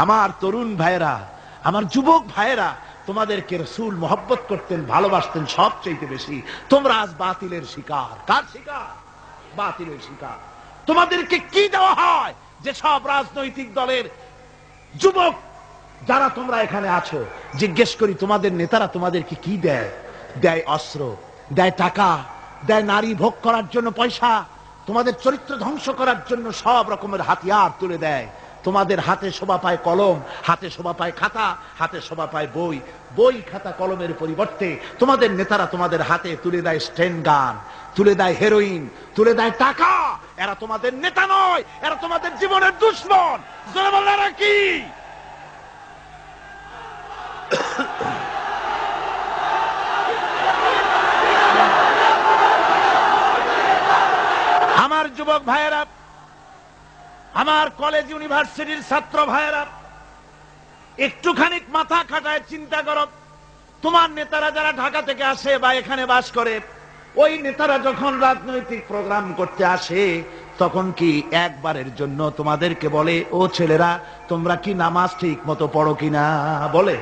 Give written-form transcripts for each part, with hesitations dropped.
আমার তরুণ ভাইয়েরা, আমার যুবক ভাইয়েরা, তোমাদেরকে রাসূল মহব্বত করতেন, ভালোবাসতেন সবচেয়ে বেশি। তোমরা আজ বাতিলের শিকার। কার শিকার? বাতিলের শিকার। তোমাদেরকে কি দেওয়া হয়? যে সব রাজনৈতিক দলের যুবক যারা তোমরা এখানে আছো, জিজ্ঞেস করি তোমাদের নেতারা তোমাদেরকে কি দেয়? দেয় অস্ত্র, দেয় টাকা, দেয় নারী ভোগ করার জন্য পয়সা, তোমাদের চরিত্র ধ্বংস করার জন্য সব রকমের হাতিয়ার তুলে দেয়। তোমাদের হাতে শোভা পায় কলম, হাতে শোভা পায় খাতা, হাতে শোভা পায় বই। বই খাতা কলমের পরিবর্তে তোমাদের নেতারা তোমাদের হাতে তুলে দেয় স্টেন গান, তুলে দেয় হেরোইন, তুলে দেয় টাকা। এরা তোমাদের নেতা নয়, এরা তোমাদের জীবনের দুশ্মন। জোরে বলো এরা কি? আমার যুবক ভাইয়েরা, আমার কলেজ ইউনিভার্সিটির ছাত্র ভাইয়েরা, একটুখানি মাথা খাটায় চিন্তা করো। তোমার নেতারা যারা ঢাকা থেকে আসে বা এখানে বাস করে, ওই নেতারা যখন রাজনৈতিক প্রোগ্রাম করতে আসে, তখন কি একবারের জন্য তোমাদেরকে বলে, ও ছেলেরা তোমরা কি নামাজ ঠিক মতো পড়ো কিনা? বলে?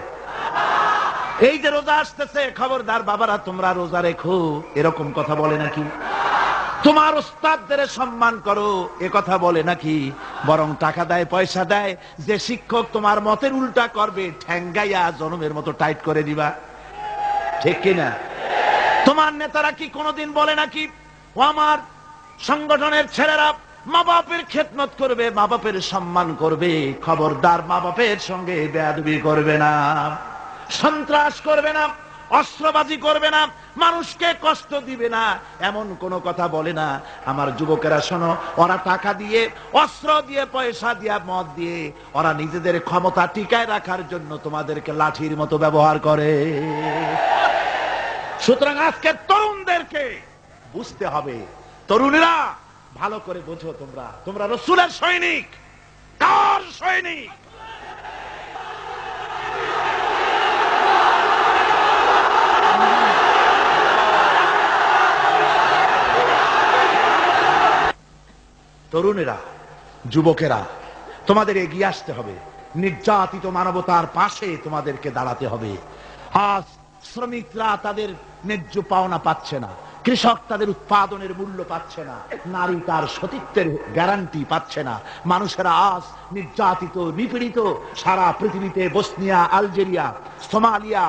এই যে রোজা আসতেছে, খবরদার বাবারা তোমরা রোজা রেখো, এরকম কথা বলে নাকি? তোমার ওস্তাদদের সম্মান করো, এ কথা বলে নাকি? বরং টাকা দেয়, পয়সা দেয়। যে শিক্ষক তোমার মতের উল্টা করবে, ঠ্যাঙ্গাইয়া জনমের মতো টাইট করে দিবা। ঠিক কিনা? তোমার নেতারা কি কোনোদিন বলে নাকি, ও আমার সংগঠনের ছেলেরা মা বাপের খেদমত করবে, মা বাপের সম্মান করবে, খবরদার মা বাপের সঙ্গে বেয়াদবি করবে না, সন্ত্রাস করবে না, অস্ত্রবাজি করবে না, মানুষকে কষ্ট দিবে না, এমন কোনো কথা বলে না? আমার যুবকেরা শোনো, ওরা টাকা দিয়ে, অস্ত্র দিয়ে, পয়সা দিয়ে, মদ দিয়ে, ওরা নিজেদের ক্ষমতা টিকায় রাখার জন্য তোমাদেরকে লাঠির মতো ব্যবহার করে। সুতরাং আজকে তরুণদেরকে বুঝতে হবে। তরুণেরা ভালো করে বোঝো, তোমরা রাসূলের সৈনিক। কার সৈনিক? তরুণেরা, যুবকেরা, তোমাদের এগিয়ে আসতে হবে। নির্যাতিত মানবতার পাশে তোমাদেরকে দাঁড়াতে হবে। আজ শ্রমিকরা তাদের ন্যায্য পাওনা পাচ্ছে না, কৃষক তাদের উৎপাদনের মূল্য পাচ্ছে না, নারী তার সতীত্বের গ্যারান্টি পাচ্ছে না। মানুষেরা আজ নির্যাতিত, নিপীড়িত। সারা পৃথিবীতে Bosnia, Algeria, Somalia,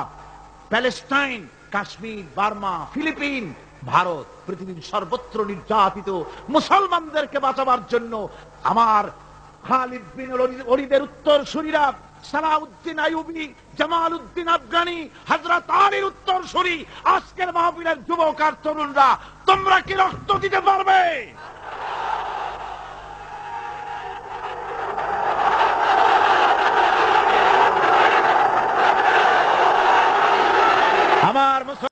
Palestine, Kashmir, Burma, Philippines, Bharat, পৃথিবীর সর্বত্র নির্যাতিত মুসলমানদেরকে বাঁচাবার জন্য আমার খালিদ বিন ওলীদের উত্তরসূরিরা, সালাউদ্দিন আইয়ুবী, জামালউদ্দিন আফগানি, হযরত আলীর উত্তরসূরি, আজকের মাহফিলের যুবক আর তরুণরা, তোমরা কি রক্ত দিতে পারবে?